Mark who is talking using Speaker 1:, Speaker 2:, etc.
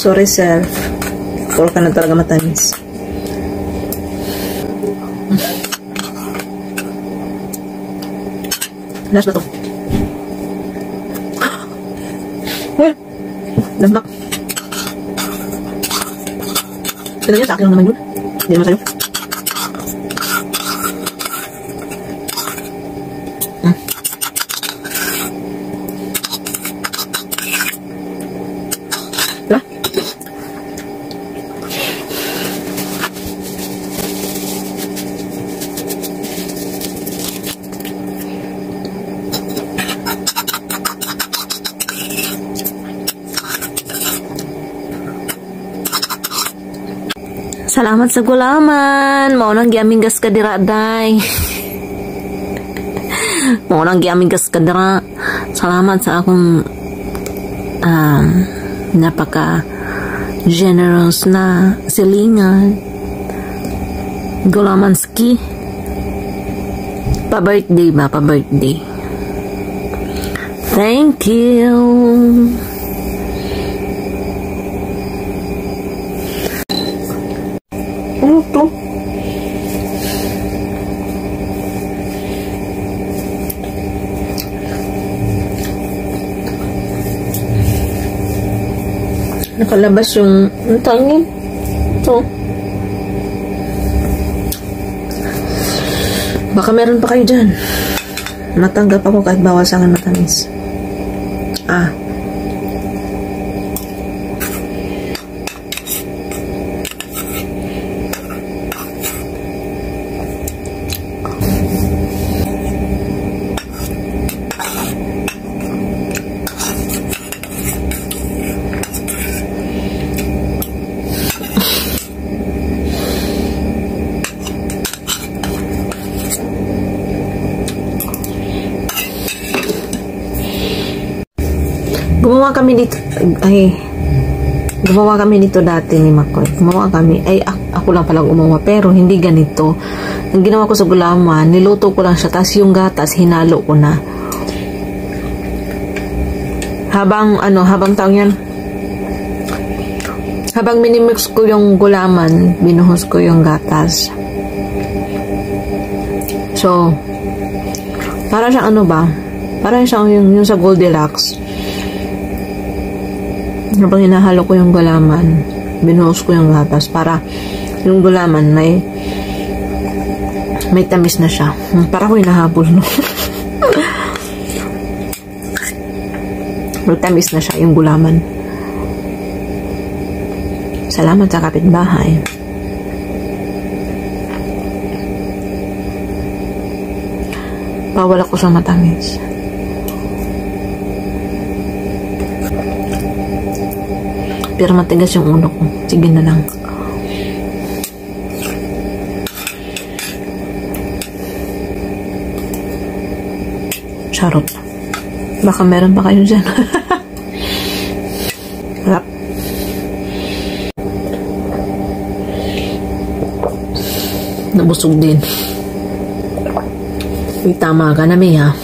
Speaker 1: Sorry, self. Puro ka na talaga matamis. Last na to. Well, last na. Tignan niya, sa akin lang naman yun. Hindi naman sa'yo. Diba? Salamat sa gulaman. Maunang giaming gas ka dira, day. Maunang giaming gas ka dira. Salamat sa akong napaka generous na silingan. Gulamanski. Pa-birthday ba? Pa-birthday. Thank you. Ano to? Nakalabas yung tangin. Ito. Baka meron pa kayo dyan. Natanggap ako kahit bawasan ang matamis. Gumawa kami dito. Gumawa kami dito dati ni Makoy. Gumawa kami. Ako lang palang gumawa. Pero hindi ganito. Ang ginawa ko sa gulaman, niluto ko lang siya. Tapos yung gatas, hinalo ko na. Habang taong yan. Habang minimix ko yung gulaman, binuhos ko yung gatas. So, para siyang Parang siyang yung sa Goldilocks. Habang hinahalo ko yung gulaman, binuhos ko yung gatas para yung gulaman may tamis na siya. Para ko hinahabol, no? May tamis na siya yung gulaman. Salamat sa kapitbahay. Bawal ako sa matamis. Pero matigas yung ulo ko. Sige na lang. Charot. Baka meron pa kayo dyan. Rap. Nabusog din. Uy, tama ka na, May, ha?